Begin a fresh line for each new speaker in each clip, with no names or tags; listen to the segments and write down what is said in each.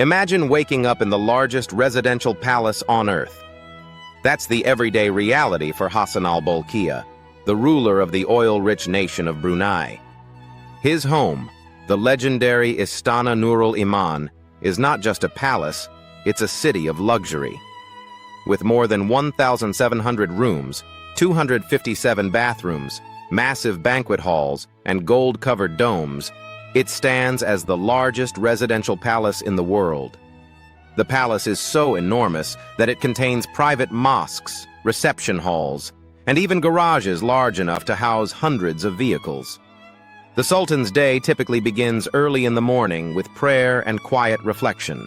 Imagine waking up in the largest residential palace on earth. That's the everyday reality for Hassan al-Bolkiah, the ruler of the oil-rich nation of Brunei. His home, the legendary Istana Nurul Iman, is not just a palace, it's a city of luxury. With more than 1,700 rooms, 257 bathrooms, massive banquet halls, and gold-covered domes, it stands as the largest residential palace in the world. The palace is so enormous that it contains private mosques, reception halls, and even garages large enough to house hundreds of vehicles. The Sultan's day typically begins early in the morning with prayer and quiet reflection.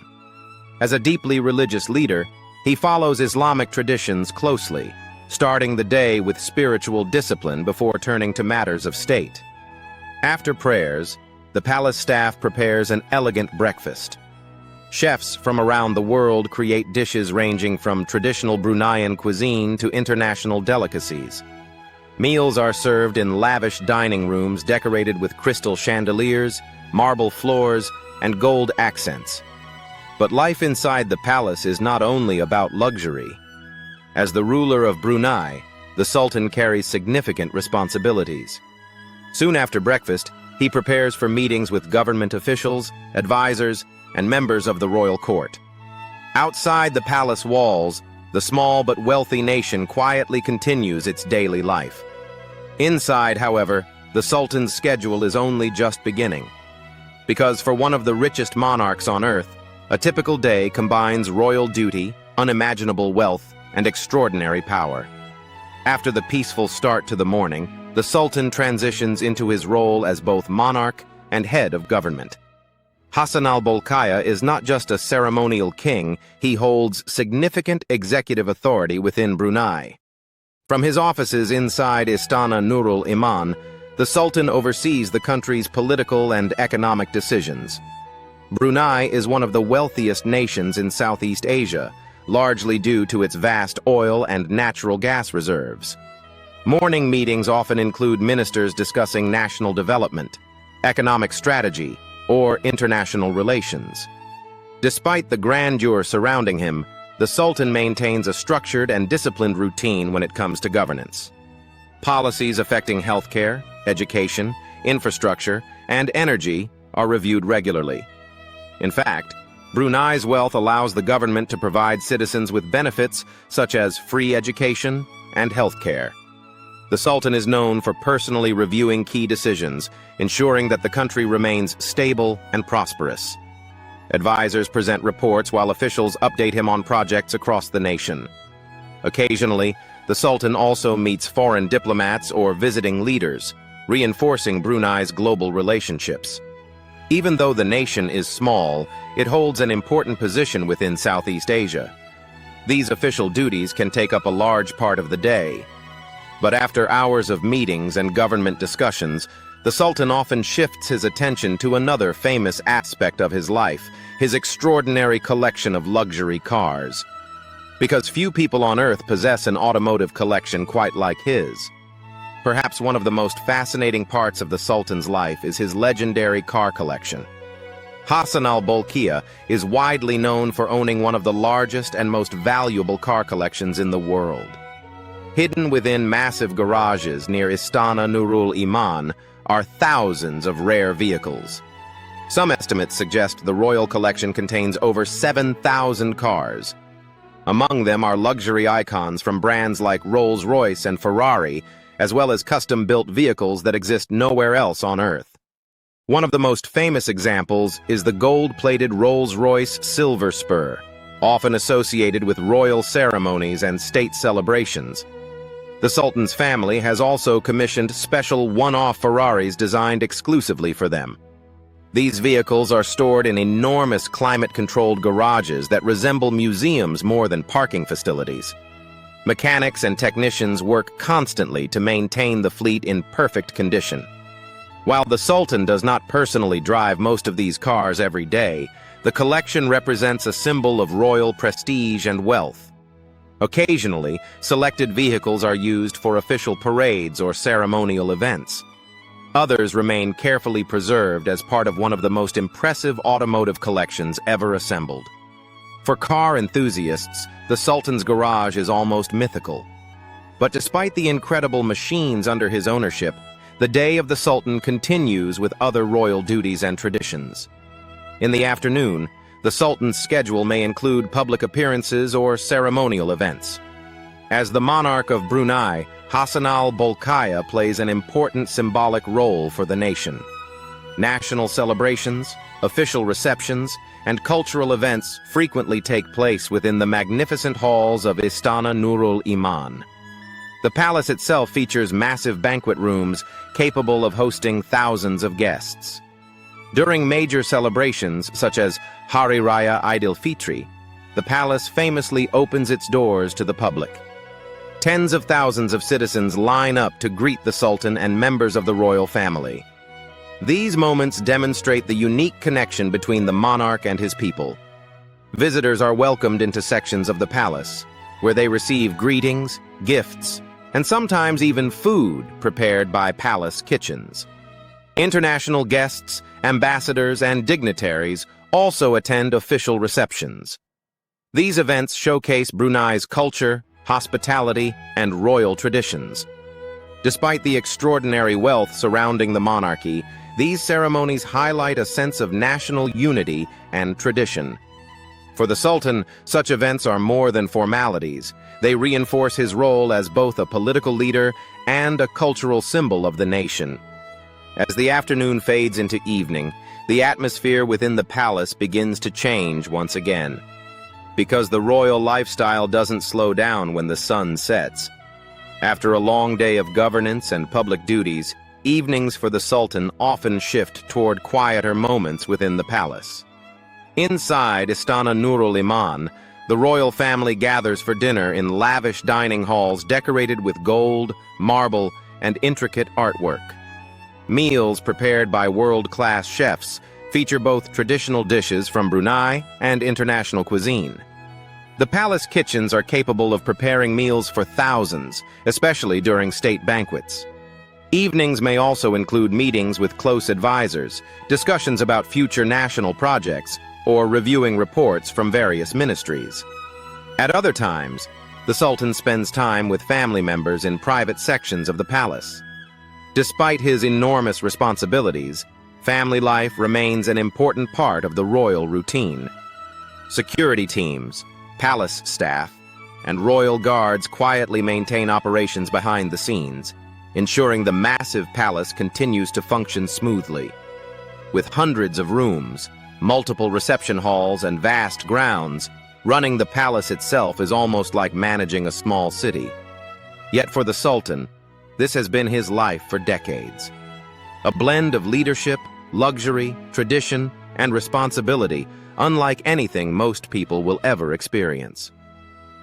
As a deeply religious leader, he follows Islamic traditions closely, starting the day with spiritual discipline before turning to matters of state. After prayers, the palace staff prepares an elegant breakfast. Chefs from around the world create dishes ranging from traditional Bruneian cuisine to international delicacies. Meals are served in lavish dining rooms decorated with crystal chandeliers, marble floors, and gold accents. But life inside the palace is not only about luxury. As the ruler of Brunei, the Sultan carries significant responsibilities. Soon after breakfast, he prepares for meetings with government officials, advisors, and members of the royal court. Outside the palace walls, the small but wealthy nation quietly continues its daily life. Inside, however, the Sultan's schedule is only just beginning. Because for one of the richest monarchs on earth, a typical day combines royal duty, unimaginable wealth, and extraordinary power. After the peaceful start to the morning, the Sultan transitions into his role as both monarch and head of government. Hassan al-Bolkiah is not just a ceremonial king, he holds significant executive authority within Brunei. From his offices inside Istana Nurul Iman, the Sultan oversees the country's political and economic decisions. Brunei is one of the wealthiest nations in Southeast Asia, largely due to its vast oil and natural gas reserves. Morning meetings often include ministers discussing national development, economic strategy, or international relations. Despite the grandeur surrounding him, the Sultan maintains a structured and disciplined routine when it comes to governance. Policies affecting healthcare, education, infrastructure, and energy are reviewed regularly. In fact, Brunei's wealth allows the government to provide citizens with benefits such as free education and healthcare. The Sultan is known for personally reviewing key decisions, ensuring that the country remains stable and prosperous. Advisors present reports while officials update him on projects across the nation. Occasionally, the Sultan also meets foreign diplomats or visiting leaders, reinforcing Brunei's global relationships. Even though the nation is small, it holds an important position within Southeast Asia. These official duties can take up a large part of the day. But after hours of meetings and government discussions, the Sultan often shifts his attention to another famous aspect of his life, his extraordinary collection of luxury cars. Because few people on Earth possess an automotive collection quite like his. Perhaps one of the most fascinating parts of the Sultan's life is his legendary car collection. Hassan al-Bolkiah is widely known for owning one of the largest and most valuable car collections in the world. Hidden within massive garages near Istana Nurul Iman are thousands of rare vehicles. Some estimates suggest the royal collection contains over 7,000 cars. Among them are luxury icons from brands like Rolls Royce and Ferrari, as well as custom-built vehicles that exist nowhere else on Earth. One of the most famous examples is the gold-plated Rolls Royce Silver Spur, often associated with royal ceremonies and state celebrations. The Sultan's family has also commissioned special one-off Ferraris designed exclusively for them. These vehicles are stored in enormous climate-controlled garages that resemble museums more than parking facilities. Mechanics and technicians work constantly to maintain the fleet in perfect condition. While the Sultan does not personally drive most of these cars every day, the collection represents a symbol of royal prestige and wealth. Occasionally, selected vehicles are used for official parades or ceremonial events. Others remain carefully preserved as part of one of the most impressive automotive collections ever assembled. For car enthusiasts, the Sultan's garage is almost mythical. But despite the incredible machines under his ownership, the day of the Sultan continues with other royal duties and traditions. In the afternoon, the Sultan's schedule may include public appearances or ceremonial events. As the monarch of Brunei, Hassan al-Bolkiah plays an important symbolic role for the nation. National celebrations, official receptions, and cultural events frequently take place within the magnificent halls of Istana Nurul Iman. The palace itself features massive banquet rooms capable of hosting thousands of guests. During major celebrations, such as Hari Raya Eid al-Fitri, the palace famously opens its doors to the public. Tens of thousands of citizens line up to greet the Sultan and members of the royal family. These moments demonstrate the unique connection between the monarch and his people. Visitors are welcomed into sections of the palace, where they receive greetings, gifts, and sometimes even food prepared by palace kitchens. International guests, ambassadors, and dignitaries also attend official receptions. These events showcase Brunei's culture, hospitality, and royal traditions. Despite the extraordinary wealth surrounding the monarchy, these ceremonies highlight a sense of national unity and tradition. For the Sultan, such events are more than formalities. They reinforce his role as both a political leader and a cultural symbol of the nation. As the afternoon fades into evening, the atmosphere within the palace begins to change once again. Because the royal lifestyle doesn't slow down when the sun sets. After a long day of governance and public duties, evenings for the Sultan often shift toward quieter moments within the palace. Inside Istana Nurul Iman, the royal family gathers for dinner in lavish dining halls decorated with gold, marble, and intricate artwork. Meals prepared by world-class chefs feature both traditional dishes from Brunei and international cuisine. The palace kitchens are capable of preparing meals for thousands, especially during state banquets. Evenings may also include meetings with close advisors, discussions about future national projects, or reviewing reports from various ministries. At other times, the Sultan spends time with family members in private sections of the palace. Despite his enormous responsibilities, family life remains an important part of the royal routine. Security teams, palace staff, and royal guards quietly maintain operations behind the scenes, ensuring the massive palace continues to function smoothly. With hundreds of rooms, multiple reception halls, and vast grounds, running the palace itself is almost like managing a small city. Yet for the Sultan, this has been his life for decades. A blend of leadership, luxury, tradition, and responsibility, unlike anything most people will ever experience.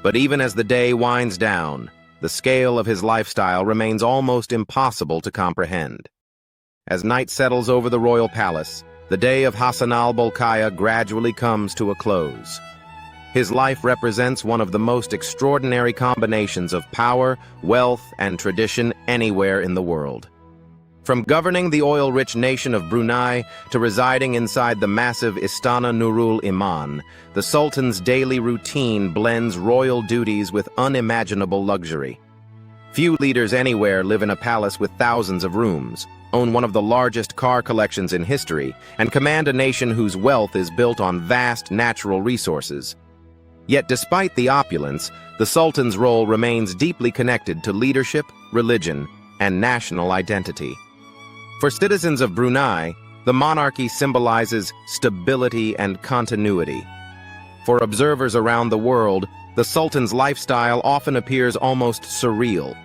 But even as the day winds down, the scale of his lifestyle remains almost impossible to comprehend. As night settles over the royal palace, the day of Hassan al-Bolkiah gradually comes to a close. His life represents one of the most extraordinary combinations of power, wealth, and tradition anywhere in the world. From governing the oil-rich nation of Brunei to residing inside the massive Istana Nurul Iman, the Sultan's daily routine blends royal duties with unimaginable luxury. Few leaders anywhere live in a palace with thousands of rooms, own one of the largest car collections in history, and command a nation whose wealth is built on vast natural resources. Yet despite the opulence, the Sultan's role remains deeply connected to leadership, religion, and national identity. For citizens of Brunei, the monarchy symbolizes stability and continuity. For observers around the world, the Sultan's lifestyle often appears almost surreal.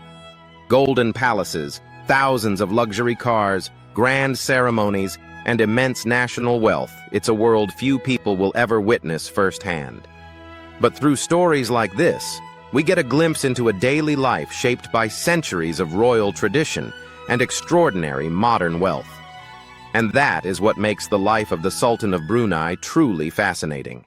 Golden palaces, thousands of luxury cars, grand ceremonies, and immense national wealth, it's a world few people will ever witness firsthand. But through stories like this, we get a glimpse into a daily life shaped by centuries of royal tradition and extraordinary modern wealth. And that is what makes the life of the Sultan of Brunei truly fascinating.